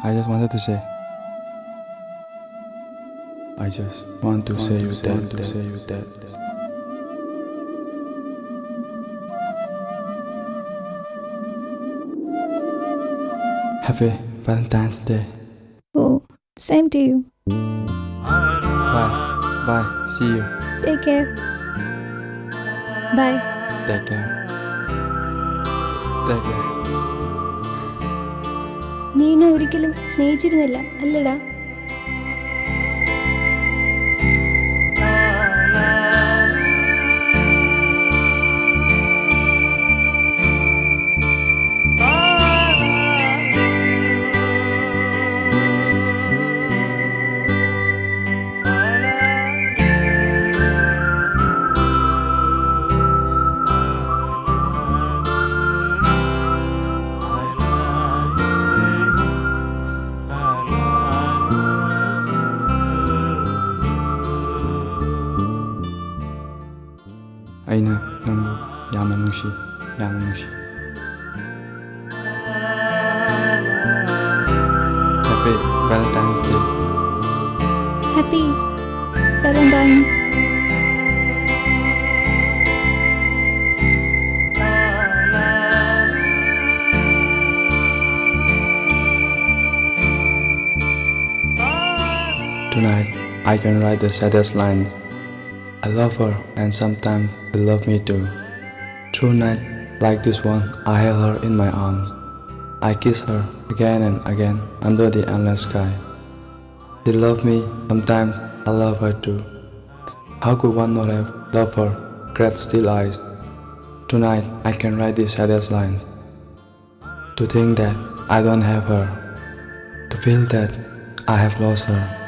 S12: I just wanted to say. I just want to say you that. Happy Valentine's Day.
S8: Oh, same to you.
S12: Bye. Bye. See you.
S8: Take care. Bye.
S12: Take care. Take care.
S8: നീ എന്നെ ഒരിക്കലും സ്നേഹിച്ചിരുന്നില്ല അല്ലേടാ?
S12: ꯑꯩꯅ ꯅꯪꯕꯨ ꯌꯥꯝꯅ ꯅꯨꯡꯁꯤ, ꯌꯥꯝꯅ ꯅꯨꯡꯁꯤ. Happy Valentine's Day.
S8: Happy Valentine's.
S12: Tonight, I can write the saddest lines. I love her and sometimes she loves me too. Through night like this one, I held her in my arms. I kiss her again and again under the endless sky. She loved me, sometimes I love her too. How could one not have loved her, great still eyes? Tonight I can write the saddest lines. To think that I don't have her, to feel that I have lost her.